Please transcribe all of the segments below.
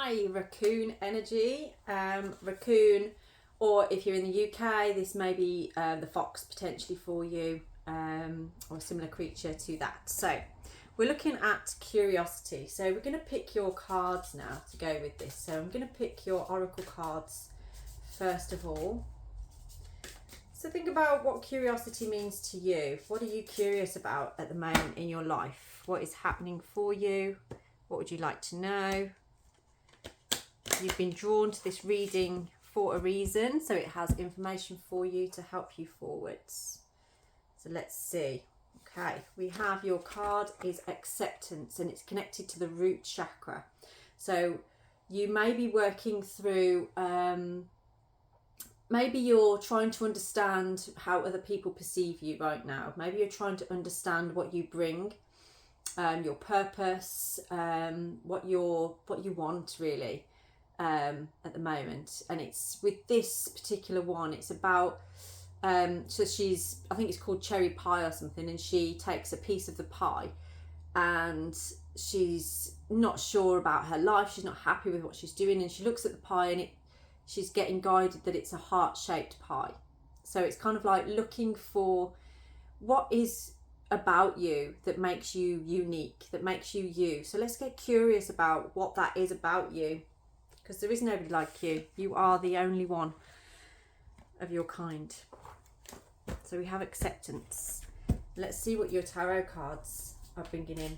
Hi, Racoon energy. Racoon, or if you're in the UK, this may be the fox potentially for you, or a similar creature to that. So we're looking at curiosity. So we're going to pick your cards now to go with this. So I'm going to pick your oracle cards first of all. So think about what curiosity means to you. What are you curious about at the moment in your life? What is happening for you? What would you like to know? You've been drawn to this reading for a reason, so it has information for you to help you forwards. So let's see. Okay, we have your card is acceptance, and it's connected to the root chakra. So you may be working through, maybe you're trying to understand how other people perceive you right now. Maybe you're trying to understand what you bring, your purpose, what you want really. At the moment, and it's with this particular one, it's about so she's, I think it's called cherry pie or something, and she takes a piece of the pie and she's not sure about her life, she's not happy with what she's doing, and she looks at the pie and she's getting guided that it's a heart-shaped pie. So it's kind of like looking for what is about you that makes you unique, that makes you you. So let's get curious about what that is about you, because there is nobody like you. You are the only one of your kind. So we have acceptance. Let's see what your tarot cards are bringing in.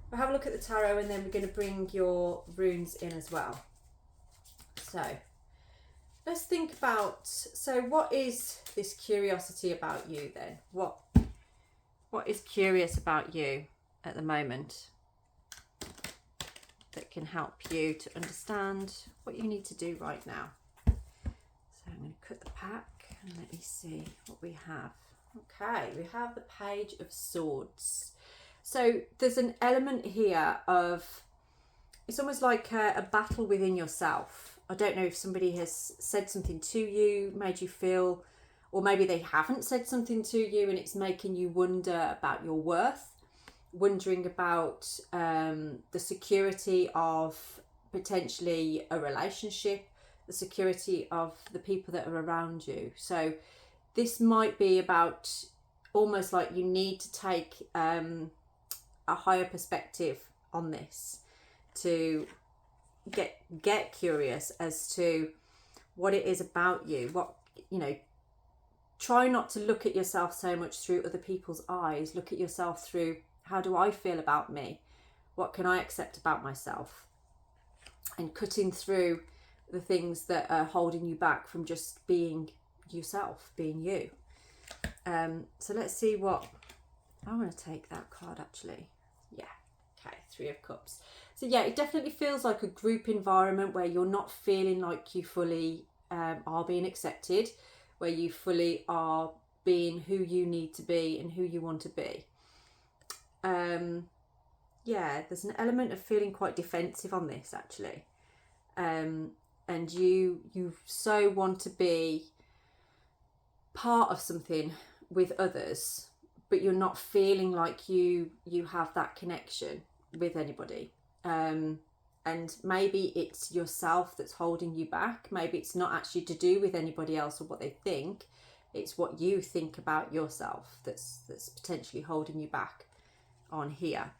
We'll have a look at the tarot, and then we're going to bring your runes in as well. So let's think about, so what is this curiosity about you then? What is curious about you at the moment that can help you to understand what you need to do right now? So I'm going to cut the pack and let me see what we have. Okay, we have the Page of Swords. So there's an element here of, it's almost like a battle within yourself. I don't know if somebody has said something to you, made you feel, or maybe they haven't said something to you and it's making you wonder about your worth, wondering about the security of potentially a relationship, the security of the people that are around you. So this might be about almost like you need to take a higher perspective on this to get curious as to what it is about you. What, you know, try not to look at yourself so much through other people's eyes. Look at yourself through, how do I feel about me? What can I accept about myself? And cutting through the things that are holding you back from just being yourself, being you. So let's see what, I want to take that card actually. Yeah, okay, Three of Cups. So yeah, it definitely feels like a group environment where you're not feeling like you fully are being accepted, where you fully are being who you need to be and who you want to be. Yeah, there's an element of feeling quite defensive on this actually, and you so want to be part of something with others, but you're not feeling like you have that connection with anybody, and maybe it's yourself that's holding you back. Maybe it's not actually to do with anybody else or what they think, it's what you think about yourself that's potentially holding you back on here.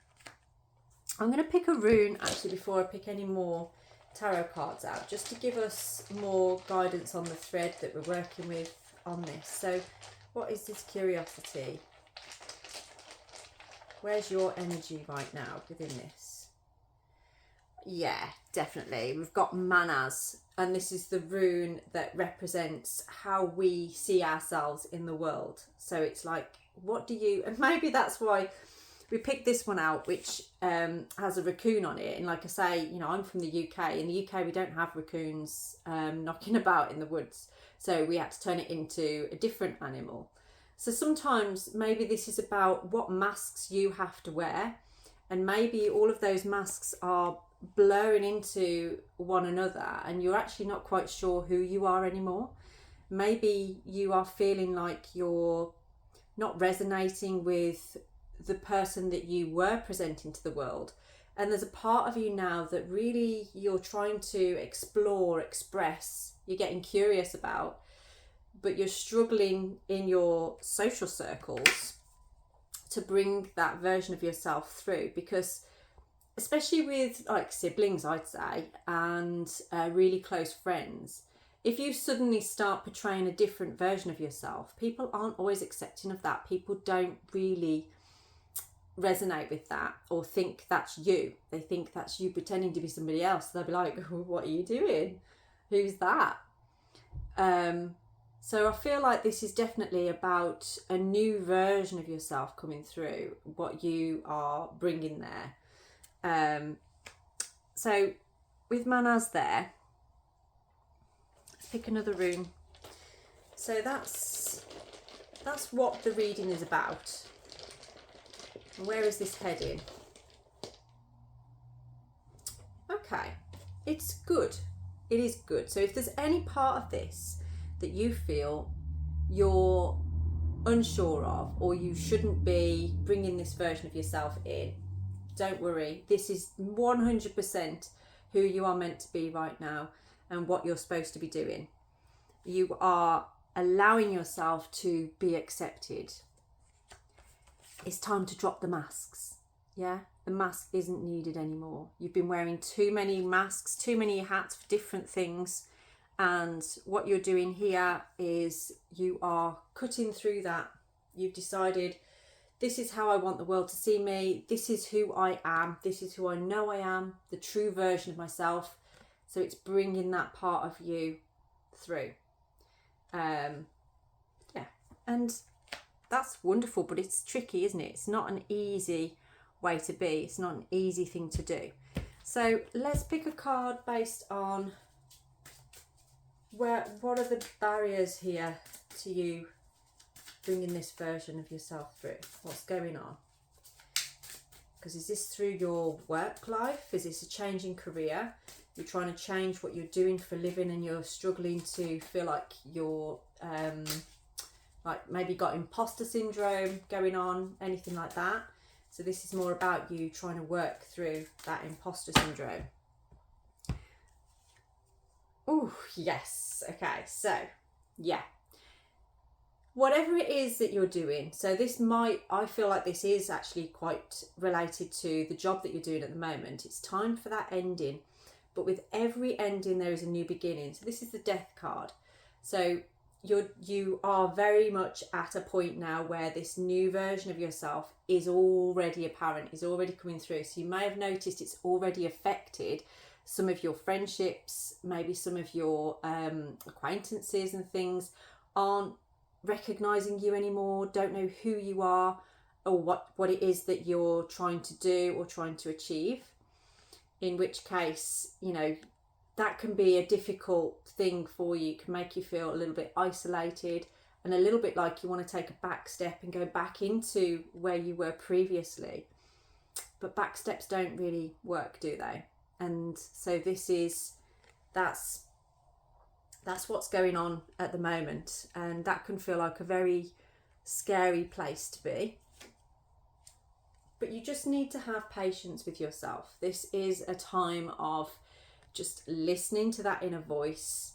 I'm going to pick a rune actually before I pick any more tarot cards out, just to give us more guidance on the thread that we're working with on this. So what is this curiosity? Where's your energy right now within this? Yeah, definitely. We've got Manas, and this is the rune that represents how we see ourselves in the world. So it's like, what do you, and maybe that's why we picked this one out, which has a raccoon on it. And like I say, you know, I'm from the UK. In the UK, we don't have raccoons knocking about in the woods. So we had to turn it into a different animal. So sometimes maybe this is about what masks you have to wear. And maybe all of those masks are blurring into one another and you're actually not quite sure who you are anymore. Maybe you are feeling like you're not resonating with the person that you were presenting to the world, And there's a part of you now that really you're trying to explore, express, you're getting curious about, but you're struggling in your social circles to bring that version of yourself through, because especially with like siblings, I'd say, and really close friends, if you suddenly start portraying a different version of yourself, people aren't always accepting of that. People don't really resonate with that or think that's you. They think that's you pretending to be somebody else. They'll be like, what are you doing? Who's that? So I feel like this is definitely about a new version of yourself coming through, what you are bringing there. So with Manaz there, let's pick another rune. So that's what the reading is about. Where is this heading? Okay, it's good. It is good. So if there's any part of this that you feel you're unsure of, or you shouldn't be bringing this version of yourself in, don't worry. This is 100% who you are meant to be right now and what you're supposed to be doing. You are allowing yourself to be accepted. It's time to drop the masks. Yeah, the mask isn't needed anymore. You've been wearing too many masks, too many hats for different things. And what you're doing here is you are cutting through that. You've decided, this is how I want the world to see me. This is who I am. This is who I know I am, the true version of myself. So it's bringing that part of you through. Yeah, and that's wonderful, but it's tricky, isn't it? It's not an easy way to be. It's not an easy thing to do. So let's pick a card based on what are the barriers here to you bringing this version of yourself through. What's going on? Because is this through your work life? Is this a change in career? You're trying to change what you're doing for a living and you're struggling to feel like you're like maybe got imposter syndrome going on, anything like that. So this is more about you trying to work through that imposter syndrome. Oh, yes. Okay, so yeah. Whatever it is that you're doing, so I feel like this is actually quite related to the job that you're doing at the moment. It's time for that ending, but with every ending there is a new beginning. So this is the Death card. So you are very much at a point now where this new version of yourself is already apparent, is already coming through. So you may have noticed it's already affected some of your friendships, maybe some of your acquaintances and things aren't recognizing you anymore, don't know who you are or what it is that you're trying to do or trying to achieve. In which case, you know, that can be a difficult thing for you. It can make you feel a little bit isolated and a little bit like you want to take a back step and go back into where you were previously. But back steps don't really work, do they? And so that's what's going on at the moment, and that can feel like a very scary place to be. But you just need to have patience with yourself. This is a time of just listening to that inner voice,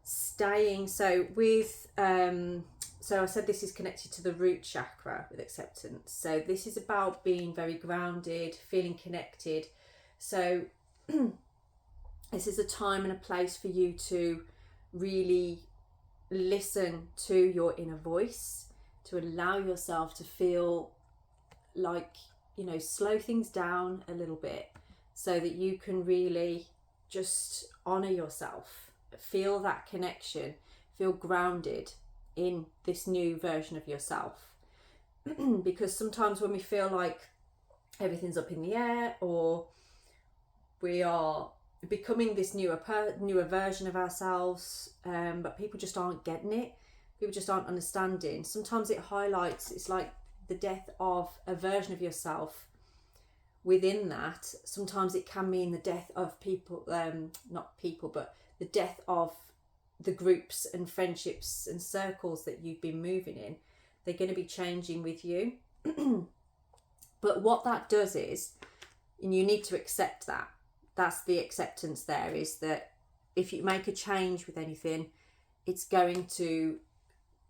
staying. So with so I said this is connected to the root chakra with acceptance. So this is about being very grounded, feeling connected. So this is a time and a place for you to really listen to your inner voice, to allow yourself to feel like, you know, slow things down a little bit so that you can really just honor yourself, feel that connection, feel grounded in this new version of yourself. Because sometimes when we feel like everything's up in the air, or we are becoming this newer version of ourselves, but people just aren't getting it, people just aren't understanding. Sometimes it highlights, it's like the death of a version of yourself. Within that, sometimes it can mean the death of people, not people, but the death of the groups and friendships and circles that you've been moving in. They're going to be changing with you. But what that does is and you need to accept that. That's the acceptance there, is that if you make a change with anything, it's going to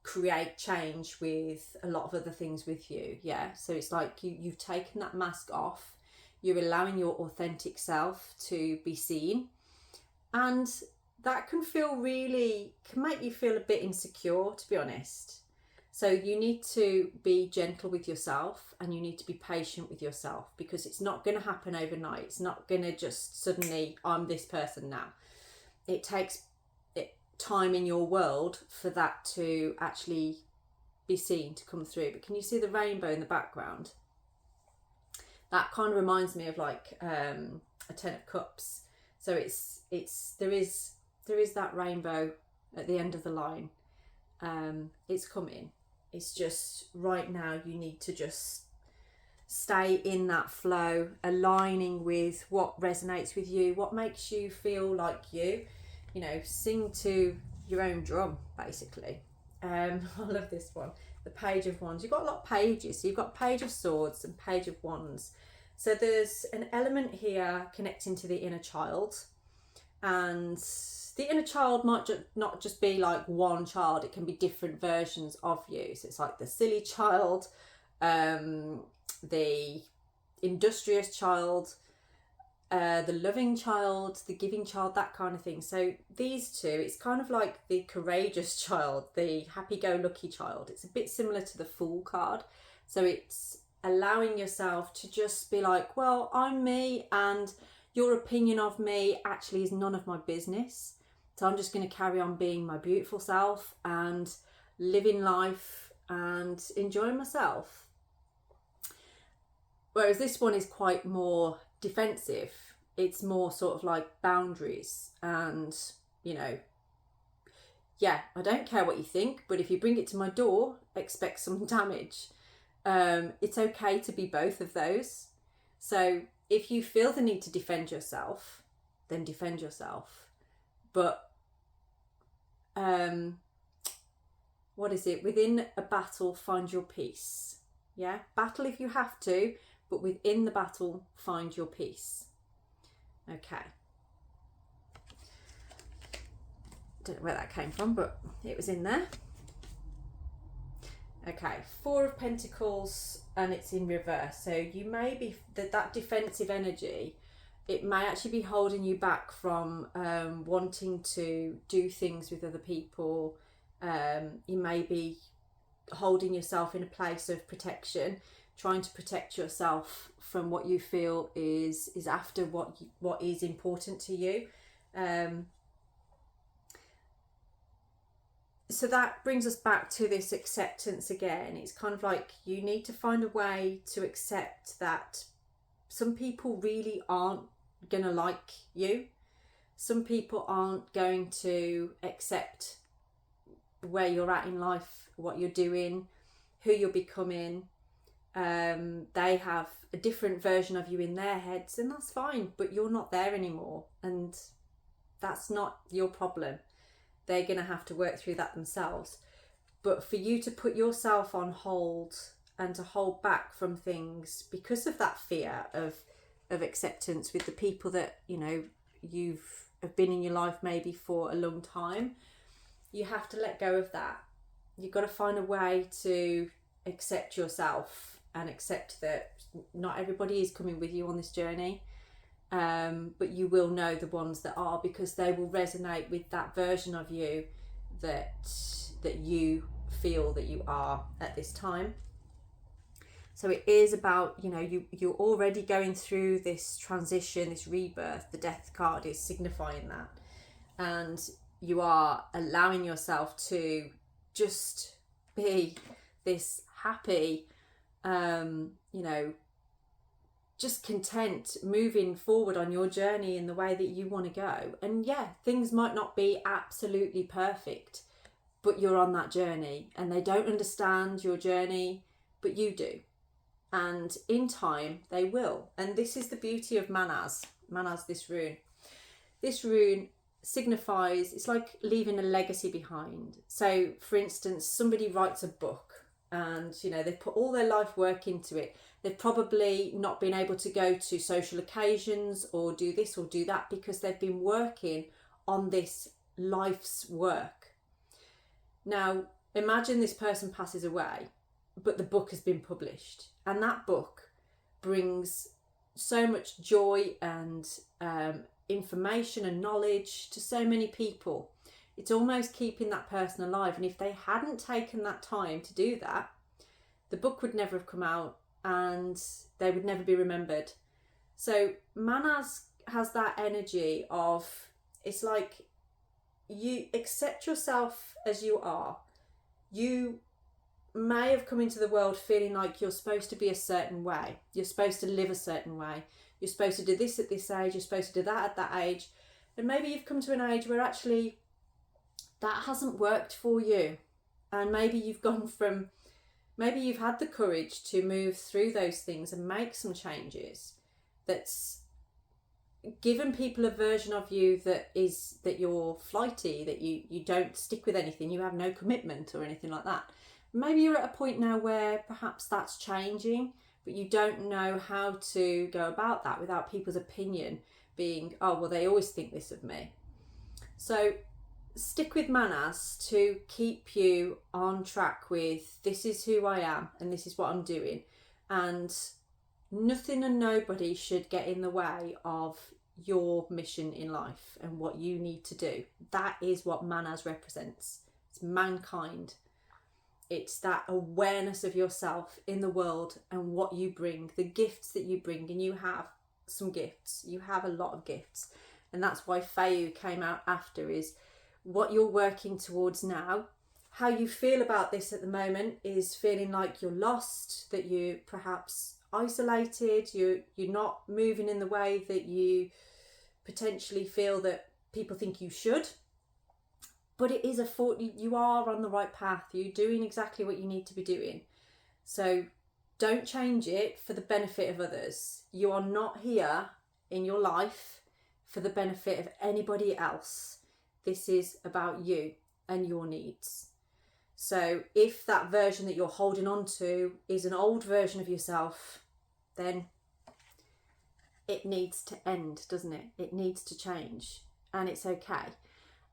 create change with a lot of other things with you. Yeah, so it's like you've taken that mask off, you're allowing your authentic self to be seen, and that can make you feel a bit insecure, to be honest. So you need to be gentle with yourself, and you need to be patient with yourself, because it's not going to happen overnight. It's not going to just suddenly, I'm this person now. It takes time in your world for that to actually be seen, to come through. But can you see the rainbow in the background? That kind of reminds me of like a 10 of cups. So there is that rainbow at the end of the line. It's coming. It's just right now you need to just stay in that flow, aligning with what resonates with you, what makes you feel like you. You know, sing to your own drum, basically. I love this one, the Page of Wands. You've got a lot of pages. So you've got Page of Swords and Page of Wands. So there's an element here connecting to the inner child. And the inner child might not just be like one child. It can be different versions of you. So it's like the silly child, the industrious child, the loving child, the giving child, that kind of thing. So these two, it's kind of like the courageous child, the happy-go-lucky child. It's a bit similar to the Fool card. So it's allowing yourself to just be like, well, I'm me, and your opinion of me actually is none of my business. So I'm just going to carry on being my beautiful self and living life and enjoying myself. Whereas this one is quite more defensive. It's more sort of like boundaries, and you know, yeah, I don't care what you think, but if you bring it to my door, expect some damage. It's okay to be both of those. So if you feel the need to defend yourself, then defend yourself. But what is it? Within a battle, find your peace. Yeah, battle if you have to, but within the battle, find your peace. Okay. Don't know where that came from, but it was in there. Okay, Four of Pentacles, and it's in reverse. So you may be, that defensive energy, it may actually be holding you back from wanting to do things with other people. You may be holding yourself in a place of protection, trying to protect yourself from what you feel is after what is important to you. So that brings us back to this acceptance again. It's kind of like you need to find a way to accept that some people really aren't going to like you. Some people aren't going to accept where you're at in life, what you're doing, who you're becoming. They have a different version of you in their heads, and that's fine, but you're not there anymore, and that's not your problem. They're going to have to work through that themselves. But for you to put yourself on hold and to hold back from things because of that fear of acceptance with the people that, you know, have been in your life maybe for a long time, you have to let go of that. You've got to find a way to accept yourself and accept that not everybody is coming with you on this journey. But you will know the ones that are, because they will resonate with that version of you that you feel that you are at this time. So it is about, you know, you're already going through this transition, this rebirth. The Death card is signifying that, and you are allowing yourself to just be this happy, you know, just content, moving forward on your journey in the way that you want to go. And yeah, things might not be absolutely perfect, but you're on that journey, and they don't understand your journey, but you do. And in time, they will. And this is the beauty of Manaz, this rune. This rune signifies, it's like leaving a legacy behind. So for instance, somebody writes a book, and you know, they've put all their life work into it. They've probably not been able to go to social occasions or do this or do that because they've been working on this life's work. Now, imagine this person passes away, but the book has been published, and that book brings so much joy and information and knowledge to so many people. It's almost keeping that person alive. And if they hadn't taken that time to do that, the book would never have come out and they would never be remembered. So Manas has that energy of, it's like you accept yourself as you are. You may have come into the world feeling like you're supposed to be a certain way. You're supposed to live a certain way. You're supposed to do this at this age. You're supposed to do that at that age. And maybe you've come to an age where actually that hasn't worked for you. And maybe you've had the courage to move through those things and make some changes that's given people a version of you that you're flighty, that you don't stick with anything, you have no commitment or anything like that. Maybe you're at a point now where perhaps that's changing, but you don't know how to go about that without people's opinion being, oh, well, they always think this of me. So stick with Manas to keep you on track with, this is who I am and this is what I'm doing. And nothing and nobody should get in the way of your mission in life and what you need to do. That is what Manas represents. It's mankind. It's that awareness of yourself in the world and what you bring, the gifts that you bring. And you have some gifts. You have a lot of gifts. And that's why Fayu came out after, is what you're working towards now. How you feel about this at the moment is feeling like you're lost, that you're perhaps isolated, you're not moving in the way that you potentially feel that people think you should. But it is you are on the right path. You're doing exactly what you need to be doing. So don't change it for the benefit of others. You are not here in your life for the benefit of anybody else. This is about you and your needs. So if that version that you're holding on to is an old version of yourself, then it needs to end, doesn't it? It needs to change, and it's okay.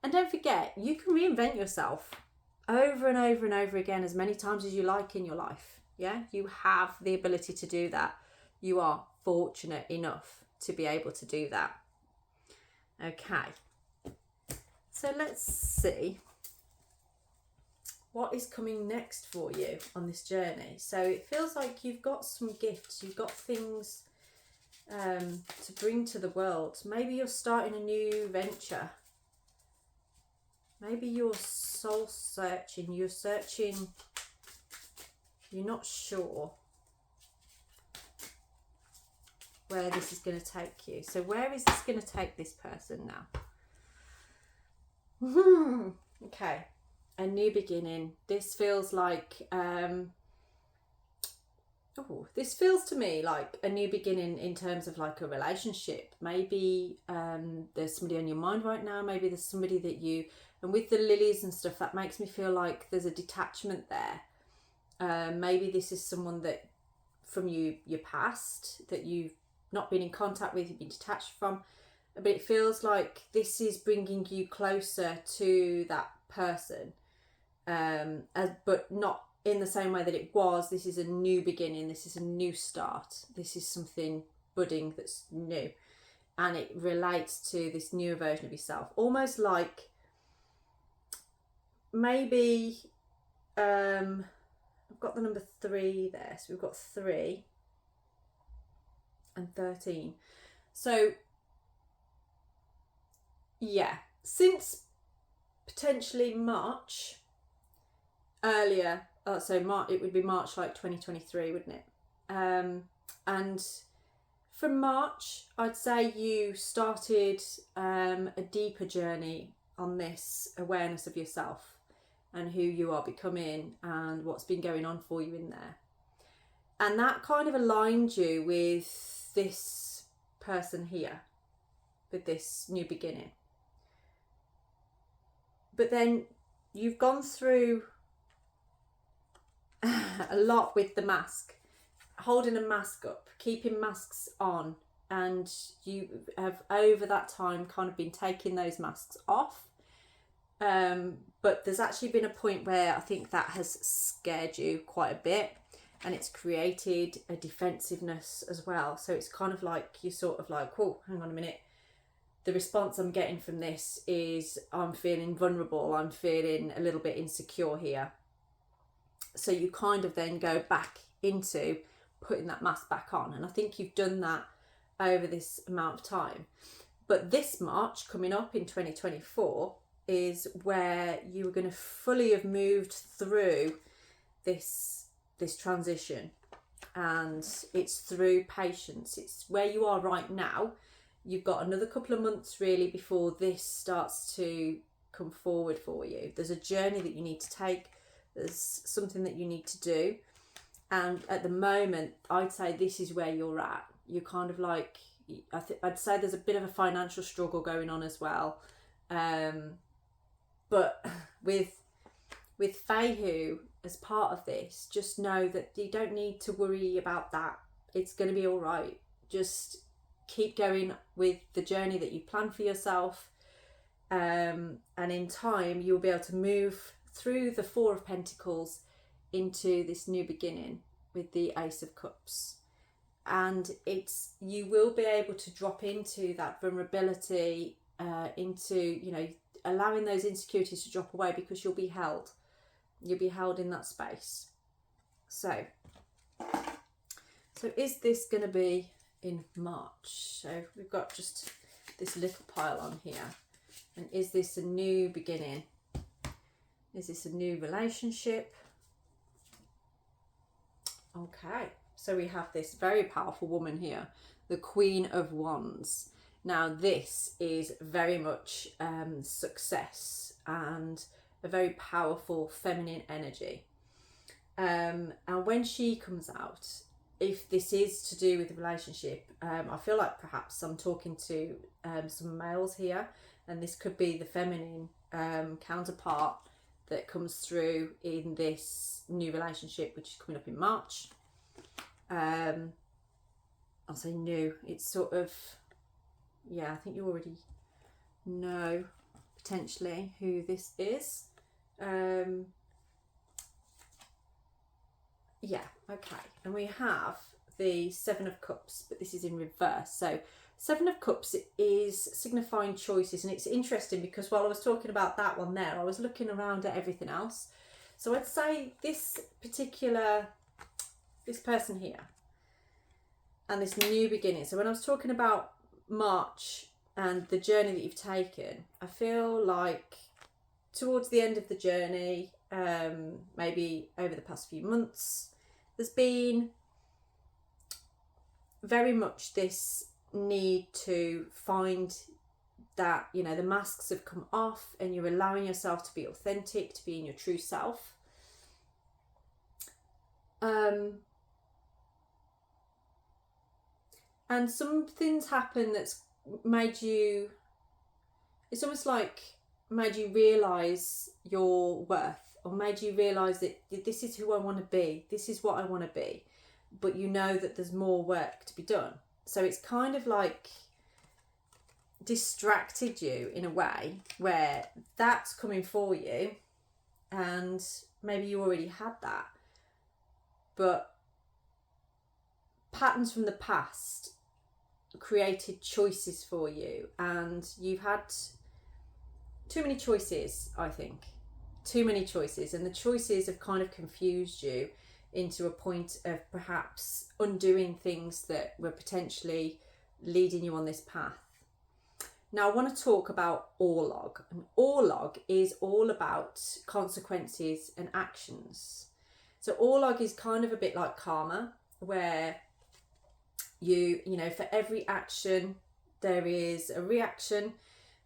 And don't forget, you can reinvent yourself over and over and over again as many times as you like in your life. Yeah, you have the ability to do that. You are fortunate enough to be able to do that. Okay, so let's see what is coming next for you on this journey. So it feels like you've got some gifts, you've got things to bring to the world. Maybe you're starting a new venture. Maybe you're soul searching, you're not sure where this is going to take you. So where is this going to take this person now? Okay, a new beginning. This feels like this feels to me like a new beginning in terms of like a relationship. Maybe there's somebody on your mind right now. Maybe there's somebody that you, and with the lilies and stuff, that makes me feel like there's a detachment there. Maybe this is someone that from your past that you've not been in contact with, you've been detached from, but it feels like this is bringing you closer to that person, but not in the same way that it was. This is a new beginning, this is a new start, this is something budding that's new, and it relates to this newer version of yourself. Almost like maybe I've got the number 3 there, so we've got 3 and 13. So yeah, since potentially March earlier, so March, it would be March like 2023, wouldn't it? And from March, I'd say you started a deeper journey on this awareness of yourself and who you are becoming and what's been going on for you in there. And that kind of aligned you with this person here, with this new beginning. But then you've gone through a lot with the mask, holding a mask up, keeping masks on, and you have over that time kind of been taking those masks off. But there's actually been a point where I think that has scared you quite a bit, and it's created a defensiveness as well. So it's kind of like you're sort of like, oh, hang on a minute. The response I'm getting from this is I'm feeling vulnerable. I'm feeling a little bit insecure here. So you kind of then go back into putting that mask back on. And I think you've done that over this amount of time. But this March coming up in 2024 is where you're going to fully have moved through this transition, and it's through patience. It's where you are right now. You've got another couple of months really before this starts to come forward for you. There's a journey that you need to take. There's something that you need to do, and at the moment I'd say this is where you're at. You're kind of like, I'd say there's a bit of a financial struggle going on as well. But with Feihu as part of this, just know that you don't need to worry about that. It's going to be all right. Just keep going with the journey that you plan for yourself. And in time, you'll be able to move through the Four of Pentacles into this new beginning with the Ace of Cups. And you will be able to drop into that vulnerability, into, you know, allowing those insecurities to drop away, because you'll be held in that space. So is this going to be in March? So we've got just this little pile on here, and is this a new beginning? Is this a new relationship? Okay, so we have this very powerful woman here, the Queen of Wands. Now this is very much success and a very powerful feminine energy. And when she comes out, if this is to do with the relationship, I feel like perhaps I'm talking to some males here, and this could be the feminine counterpart that comes through in this new relationship, which is coming up in March. I'll say new. It's sort of, yeah, I think you already know potentially who this is. Yeah, okay. And we have the Seven of Cups, but this is in reverse. So Seven of Cups is signifying choices, and it's interesting because while I was talking about that one there, I was looking around at everything else. So I'd say this person here and this new beginning. So when I was talking about March and the journey that you've taken, I feel like towards the end of the journey, maybe over the past few months, there's been very much this need to find that, you know, the masks have come off and you're allowing yourself to be authentic, to be in your true self. And some things happen that's made you, it's almost like made you realise your worth, or made you realise that this is who I want to be, this is what I want to be, but you know that there's more work to be done. So it's kind of like distracted you in a way where that's coming for you, and maybe you already had that, but patterns from the past created choices for you, and you've had too many choices, I think. Too many choices, and the choices have kind of confused you into a point of perhaps undoing things that were potentially leading you on this path. Now I want to talk about Orlog, and Orlog is all about consequences and actions. So Orlog is kind of a bit like karma, where you know, for every action there is a reaction,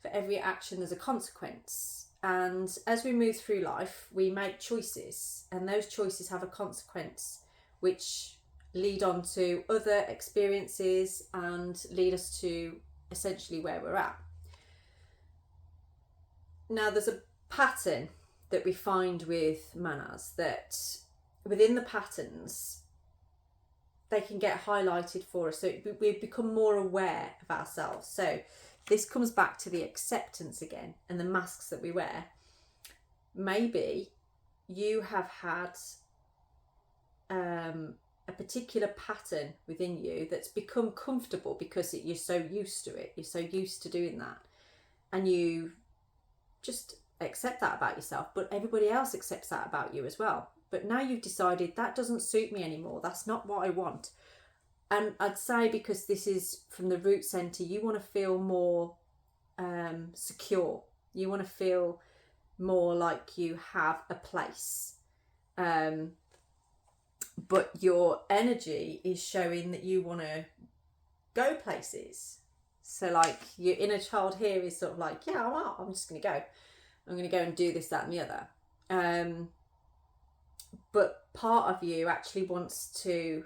for every action there's a consequence. And as we move through life, we make choices, and those choices have a consequence, which lead on to other experiences and lead us to essentially where we're at. Now, there's a pattern that we find with manas, that within the patterns, they can get highlighted for us. So we become more aware of ourselves. So this comes back to the acceptance again and the masks that we wear. Maybe you have had a particular pattern within you that's become comfortable because you're so used to it. You're so used to doing that. And you just accept that about yourself, but everybody else accepts that about you as well. But now you've decided that doesn't suit me anymore. That's not what I want. And I'd say, because this is from the root center, you want to feel more secure. You want to feel more like you have a place. But your energy is showing that you want to go places. So like your inner child here is sort of like, yeah, I'm just going to go. I'm going to go and do this, that and the other. But part of you actually wants to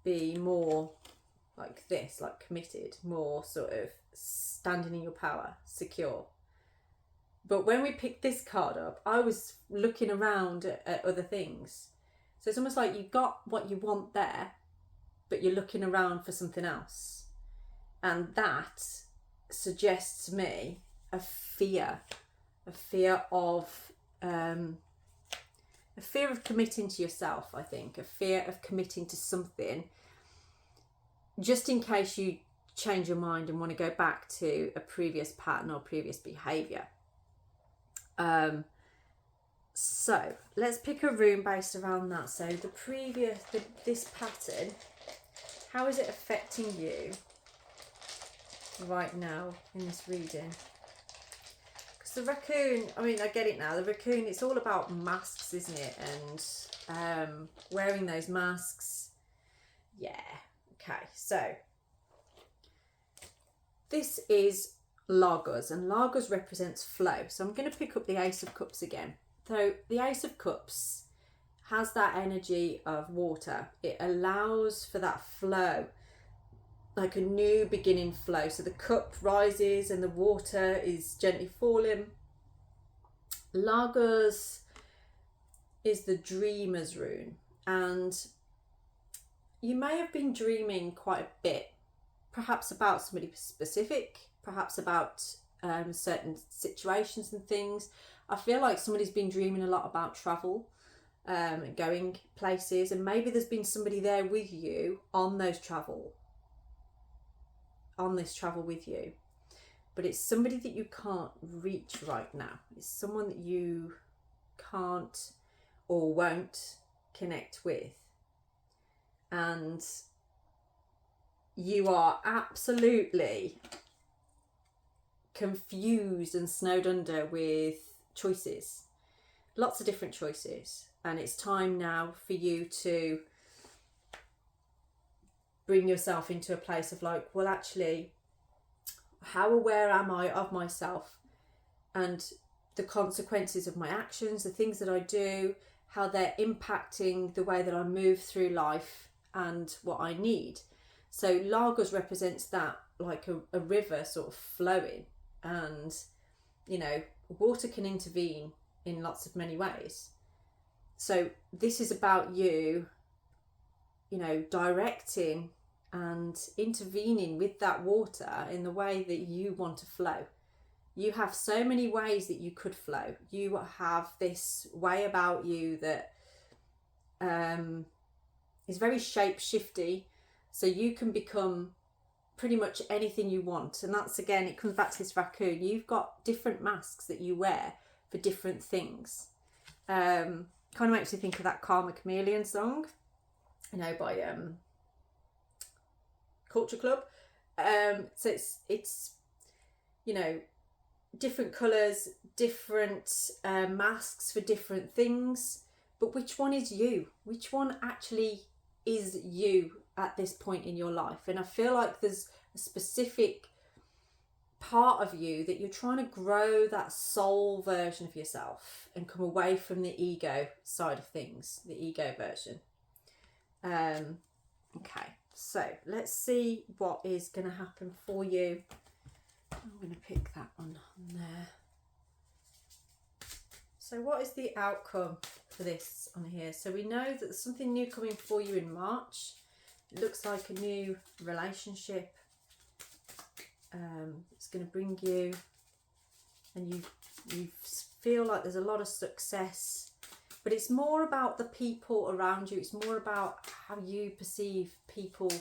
be more like this, like committed, more sort of standing in your power, secure. But when we picked this card up, I was looking around at other things. So it's almost like you've got what you want there, but you're looking around for something else. And that suggests to me a fear of committing to yourself, I think, a fear of committing to something, just in case you change your mind and want to go back to a previous pattern or previous behaviour. So let's pick a rune based around that. So this pattern, how is it affecting you right now in this reading? Because the raccoon, I mean, I get it now. The raccoon, it's all about masks, isn't it? And wearing those masks. Yeah. Okay. So this is Lagos, and Lagos represents flow. So I'm going to pick up the Ace of Cups again. So the Ace of Cups has that energy of water. It allows for that flow, like a new beginning flow. So the cup rises and the water is gently falling. Lagos is the dreamer's rune, and you may have been dreaming quite a bit, perhaps about somebody specific, perhaps about certain situations and things. I feel like somebody's been dreaming a lot about travel, going places, and maybe there's been somebody there with you on this travel with you, but it's somebody that you can't reach right now. It's someone that you can't or won't connect with, and you are absolutely confused and snowed under with choices, lots of different choices, and it's time now for you to bring yourself into a place of like, well, actually, how aware am I of myself and the consequences of my actions, the things that I do, how they're impacting the way that I move through life and what I need. So Lagos represents that, like a river sort of flowing, and you know, water can intervene in lots of many ways. So this is about you, you know, directing and intervening with that water in the way that you want to flow. You have so many ways that you could flow. You have this way about you that is very shape-shifty, so you can become pretty much anything you want. And that's, again, it comes back to this raccoon. You've got different masks that you wear for different things. Kind of makes me think of that Karma Chameleon song, you know, by Culture Club. So it's you know, different colours, different masks for different things, but which one is you? Which one actually is you at this point in your life? And I feel like there's a specific part of you that you're trying to grow, that soul version of yourself, and come away from the ego side of things, the ego version. Okay, so let's see what is going to happen for you. I'm going to pick that one on there. So what is the outcome for this on here? So we know that there's something new coming for you in March. It looks like a new relationship. It's going to bring you, and you feel like there's a lot of success, but it's more about the people around you. It's more about how you perceive people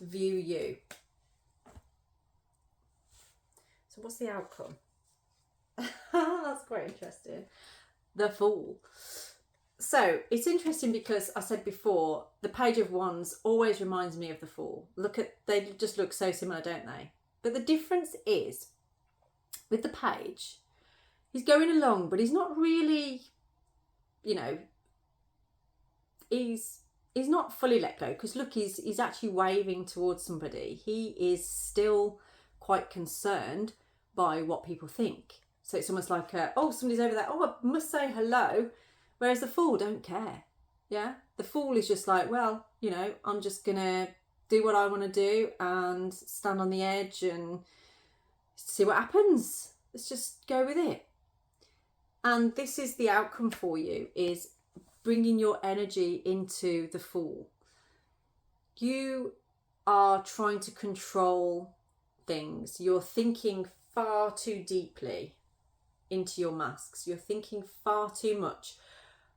view you. So what's the outcome? That's quite interesting. The Fool. So it's interesting because I said before, the Page of Wands always reminds me of the Fool. They just look so similar, don't they? But the difference is, with the Page, he's going along, but he's not really, you know, he's not fully let go. Because look, he's actually waving towards somebody. He is still quite concerned by what people think. So it's almost like, oh, somebody's over there. Oh, I must say hello. Whereas the Fool don't care. Yeah, the Fool is just like, well, you know, I'm just gonna do what I want to do and stand on the edge and see what happens. Let's just go with it. And this is the outcome for you, is bringing your energy into the Fool. You are trying to control things. You're thinking far too deeply into your masks. You're thinking far too much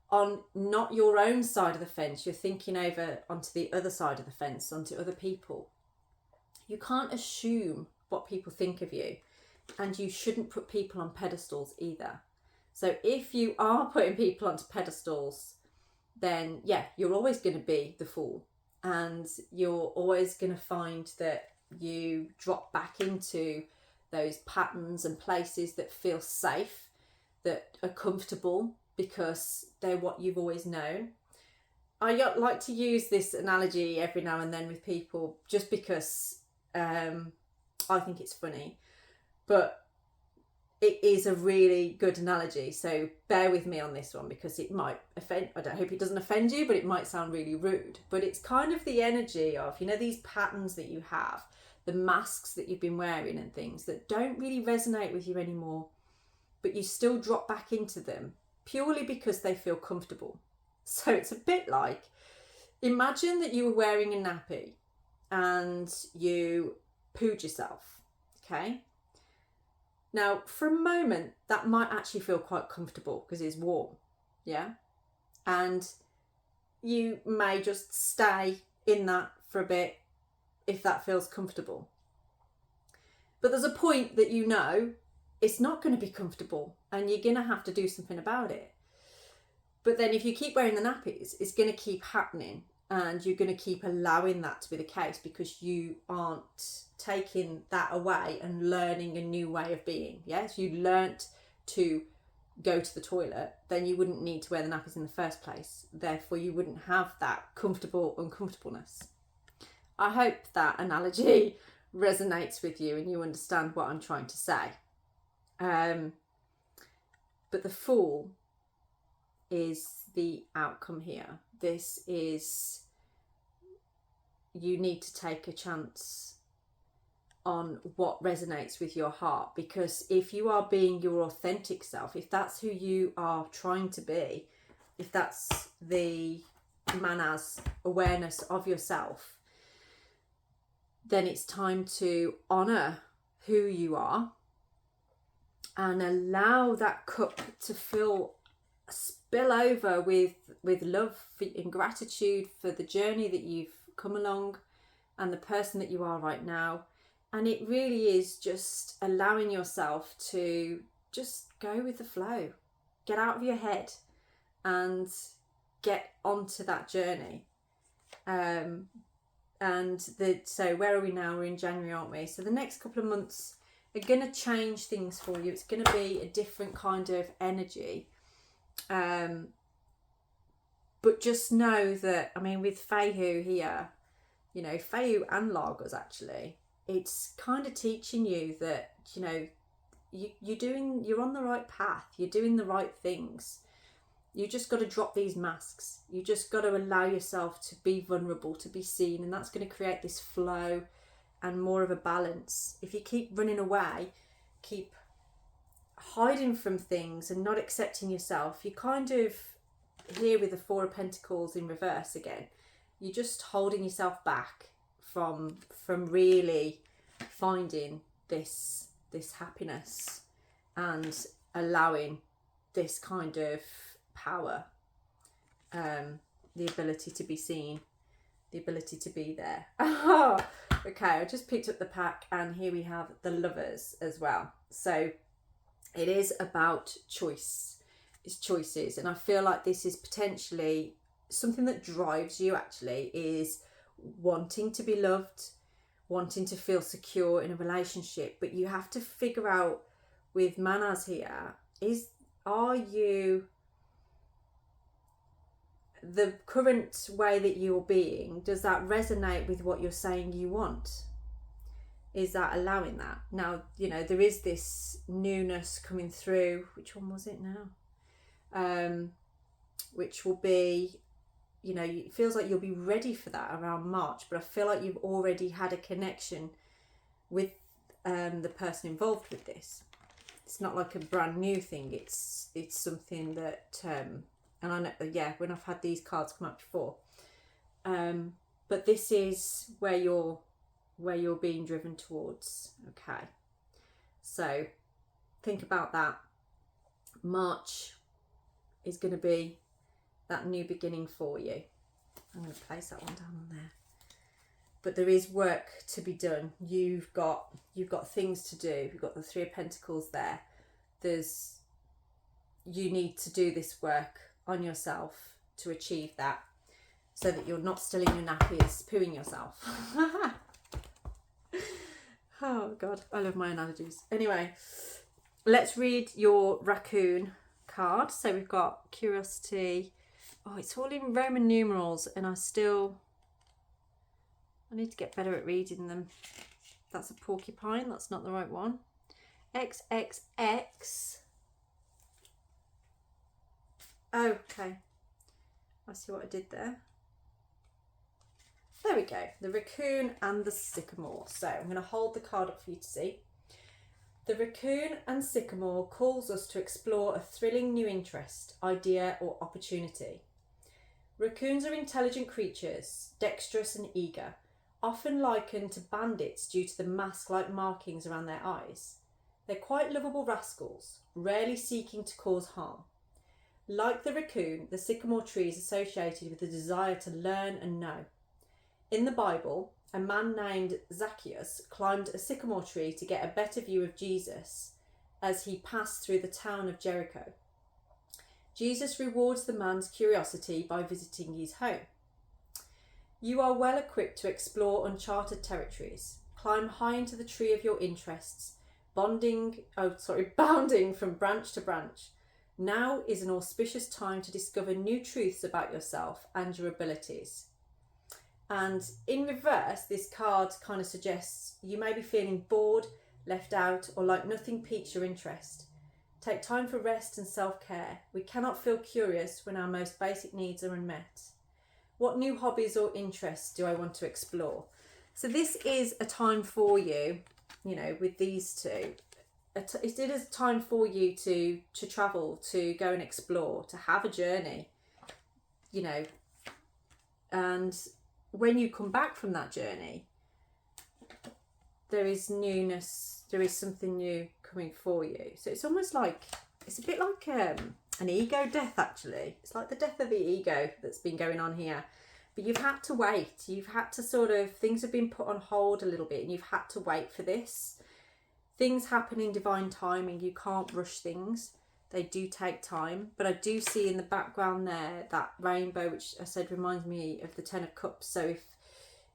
on not your own side of the fence. You're thinking over onto the other side of the fence, onto other people. You can't assume what people think of you, and you shouldn't put people on pedestals either. So if you are putting people onto pedestals, then yeah, you're always going to be the Fool, and you're always going to find that you drop back into those patterns and places that feel safe, that are comfortable, because they're what you've always known. I like to use this analogy every now and then with people, just because I think it's funny, but it is a really good analogy. So bear with me on this one, because it might offend. I don't hope it doesn't offend you, but it might sound really rude. But it's kind of the energy of, you know, these patterns that you have, the masks that you've been wearing and things that don't really resonate with you anymore, but you still drop back into them purely because they feel comfortable. So it's a bit like, imagine that you were wearing a nappy and you pooed yourself, okay? Now, for a moment, that might actually feel quite comfortable because it's warm, yeah? And you may just stay in that for a bit if that feels comfortable. But there's a point that you know it's not going to be comfortable and you're going to have to do something about it. But then if you keep wearing the nappies, it's going to keep happening, and you're going to keep allowing that to be the case because you aren't taking that away and learning a new way of being. Yes, if you learnt to go to the toilet, then you wouldn't need to wear the nappies in the first place. Therefore, you wouldn't have that comfortable uncomfortableness. I hope that analogy resonates with you and you understand what I'm trying to say. But the Fool is the outcome here. This is, you need to take a chance on what resonates with your heart, because if you are being your authentic self, if that's who you are trying to be, if that's the Mana's awareness of yourself, then it's time to honour who you are and allow that cup to spill over with love and gratitude for the journey that you've come along and the person that you are right now. And it really is just allowing yourself to just go with the flow, get out of your head and get onto that journey. So where are we now? We're in January, aren't we? So the next couple of months are going to change things for you. It's going to be a different kind of energy. But just know that, I mean, with Feihu here, you know, Feihu and Lagos actually, it's kind of teaching you that, you know, you're on the right path. You're doing the right things. You just got to drop these masks. You just got to allow yourself to be vulnerable, to be seen, and that's going to create this flow and more of a balance. If you keep running away, keep hiding from things and not accepting yourself, you kind of here with the Four of Pentacles in reverse again, you're just holding yourself back from really finding this happiness and allowing this kind of power, the ability to be seen, the ability to be there. Okay, I just picked up the pack and here we have the Lovers as well. So it is about choice. It's choices, and I feel like this is potentially something that drives you, actually, is wanting to be loved, wanting to feel secure in a relationship. But you have to figure out with Manas here, are you, the current way that you're being, does that resonate with what you're saying you want? Is that allowing that? Now, you know, there is this newness coming through. Which one was it now? Which will be, you know, it feels like you'll be ready for that around March, but I feel like you've already had a connection with the person involved with this. It's not like a brand new thing. It's something that, and I know, yeah, when I've had these cards come up before, but this is where you're being driven towards. Okay, so think about that. March is going to be that new beginning for you. I'm going to place that one down on there. But there is work to be done. You've got things to do. You've got the Three of Pentacles there. You need to do this work on yourself to achieve that, so that you're not still in your nappies pooing yourself. Oh God, I love my analogies. Anyway, let's read your Racoon card. So we've got curiosity. Oh, it's all in Roman numerals, and I need to get better at reading them. That's a porcupine. That's not the right one. XXX. Okay, I see what I did there. There we go. The Racoon and the Sycamore. So I'm going to hold the card up for you to see. The Racoon and Sycamore calls us to explore a thrilling new interest, idea or opportunity. Raccoons are intelligent creatures, dexterous and eager, often likened to bandits due to the mask-like markings around their eyes. They're quite lovable rascals, rarely seeking to cause harm. Like the raccoon, the sycamore tree is associated with the desire to learn and know. In the Bible, a man named Zacchaeus climbed a sycamore tree to get a better view of Jesus as he passed through the town of Jericho. Jesus rewards the man's curiosity by visiting his home. You are well equipped to explore uncharted territories. Climb high into the tree of your interests, bounding from branch to branch. Now is an auspicious time to discover new truths about yourself and your abilities. And in reverse, this card kind of suggests you may be feeling bored, left out, or like nothing piques your interest. Take time for rest and self-care. We cannot feel curious when our most basic needs are unmet. What new hobbies or interests do I want to explore? So this is a time for you, you know, with these two. It is a time for you to travel, to go and explore, to have a journey, you know. And when you come back from that journey, there is newness, there is something new coming for you. So it's almost like, it's a bit like an ego death, actually. It's like the death of the ego that's been going on here. But you've had to wait. You've had to things have been put on hold a little bit, and you've had to wait for this. Things happen in divine timing. You can't rush things. They do take time. But I do see in the background there that rainbow, which I said reminds me of the Ten of Cups. So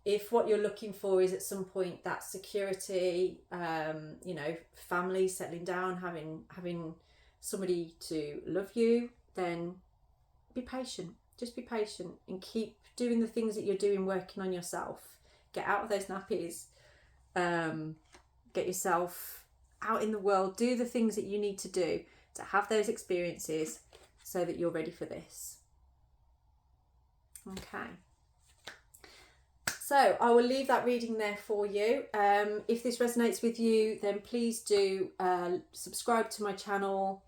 if what you're looking for is at some point that security, you know, family, settling down, having somebody to love you, then be patient. Just be patient and keep doing the things that you're doing, working on yourself. Get out of those nappies. Get yourself out in the world. Do the things that you need to do to have those experiences so that you're ready for this. Okay. So I will leave that reading there for you. If this resonates with you, then please do subscribe to my channel.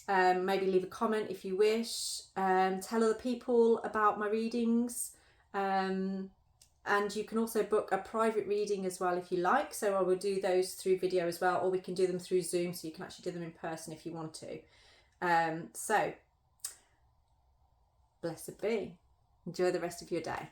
Maybe leave a comment if you wish. Tell other people about my readings. And you can also book a private reading as well if you like. So I will do those through video as well, or we can do them through Zoom, so you can actually do them in person if you want to. So blessed be. Enjoy the rest of your day.